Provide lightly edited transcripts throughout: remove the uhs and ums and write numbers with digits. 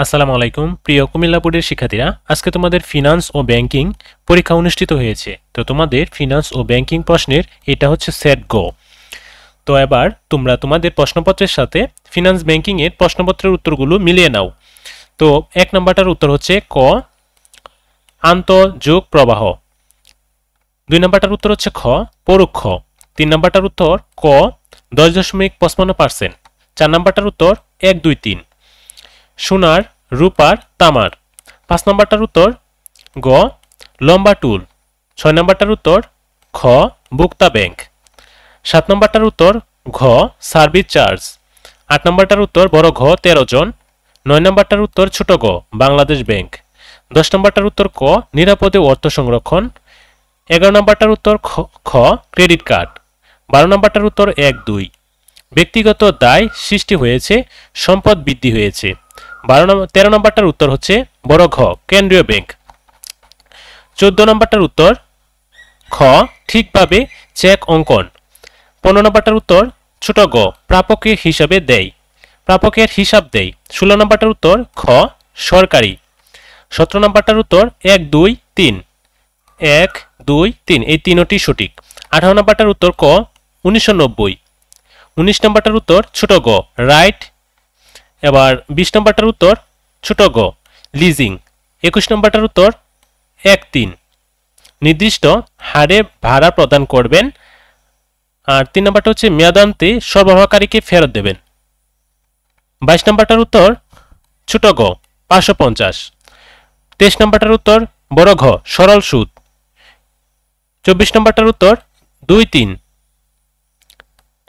আসসালামু আলাইকুম প্রিয় কুমিল্লা বোর্ডের শিক্ষার্থীরা, আজকে তোমাদের ফিনান্স ও ব্যাংকিং পরীক্ষা অনুষ্ঠিত হয়েছে। তো তোমাদের ফিনান্স ও ব্যাংকিং প্রশ্নের এটা হচ্ছে সেট গো। তো এবার তোমরা তোমাদের প্রশ্নপত্রের সাথে ফিনান্স ব্যাংকিং এর প্রশ্নপত্রের উত্তরগুলো মিলিয়ে নাও। তো 1 নম্বরটার উত্তর হচ্ছে ক, আন্তঃযোগ প্রবাহ। 2 নম্বরটার উত্তর হচ্ছে খ, পরোক্ষ। 3 নম্বরটার উত্তর ক, 10.55%। 4 নম্বরটার উত্তর 1, 2, 3 সোনার, রূপার, তামার। 5 নম্বরটার উত্তর গ, লম্বা টুল। 6 নম্বরটার উত্তর খ, ভোক্তা ব্যাংক। 7 নম্বরটার উত্তর ঘ, সার্ভিস চার্জ। 8 নম্বরটার উত্তর বড় ঘ, 13 জন। 9 নম্বরটার উত্তর ছোট গ, বাংলাদেশ ব্যাংক। 10 নম্বরটার উত্তর ক, নিরাপদে অর্থ সংরক্ষণ। 11 নম্বরটার উত্তর খ, ক্রেডিট কার্ড। 12 নম্বরটার উত্তর 1, 2 ব্যক্তিগত দায় সৃষ্টি হয়েছে, সম্পদ বৃদ্ধি হয়েছে। 13 নম্বরটার উত্তর হচ্ছে বড় ঘ, কেন্দ্রীয় ব্যাংক। 14 নম্বরটার উত্তর খ, ঠিকভাবে চেক অঙ্কন। 15 নম্বরটার উত্তর ছোট গ, প্রাপকের হিসাবে দেয়, প্রাপকের হিসাব দেয়। 16 নম্বরটার উত্তর খ, সরকারি। 17 নম্বরটার উত্তর 1, 2, 3 1, 2, 3 এই তিনটি সঠিক। 18 নম্বরটার উত্তর ক, 1990। 19 নম্বরটার উত্তর ছোট গ, রাইট। এবার 20 নম্বরটার উত্তর ছোট গ, লিজিং। 21 নম্বরটার উত্তর 1, 3 নির্দিষ্ট হারে ভাড়া প্রদান করবেন। আর 3 নম্বরটা হচ্ছে মেয়াদান্তে সরবরাহকারীকে ফেরত দেবেন। 22 নম্বরটার উত্তর ছোট গ, 550। 23 নম্বরটার উত্তর বড় ঘ, সরল সুদ। 24 নম্বরটার উত্তর 2, 3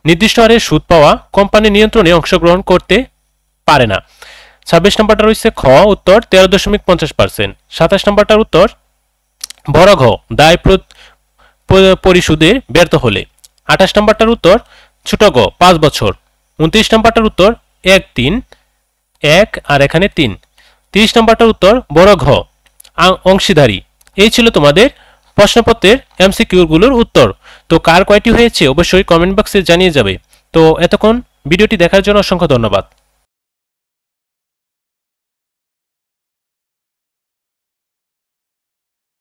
নির্দিষ্ট হারে সুদ পাওয়া কোম্পানি নিয়ন্ত্রণে অংশগ্রহণ করতে পারে না। 26 নম্বরটা রয়েছে খ, উত্তর 13.50%। 27 নম্বরটার উত্তর বড় ঘ, দায় পরিশোধে ব্যর্থ হলে। 28 নম্বরটার উত্তর ছোট গ, 5 বছর। 29 নম্বরটার উত্তর 1, 3 1 আর এখানে 3। 30 নম্বরটার উত্তর বড় ঘ, অংশীদারি। এই ছিল তোমাদের প্রশ্নপত্রের এমসিকিউগুলোর উত্তর। তো কার কয়টি হয়েছে অবশ্যই কমেন্ট বক্সে জানিয়ে যাবে। তো এতক্ষণ ভিডিওটি দেখার জন্য অসংখ্য ধন্যবাদ।